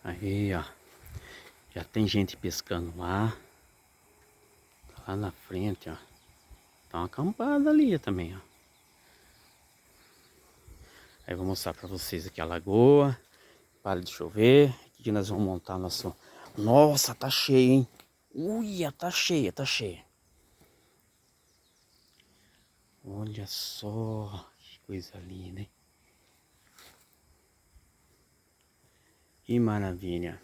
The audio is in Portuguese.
Aí, ó. Já tem gente pescando lá. Tá lá na frente, ó. Tá uma acampada ali também, ó. Aí eu vou mostrar pra vocês aqui a lagoa. Para de chover. Aqui que nós vamos montar nosso... Nossa, tá cheio, hein? Uia, tá cheia, tá cheia. Olha só. Que coisa linda, hein? Que maravilha.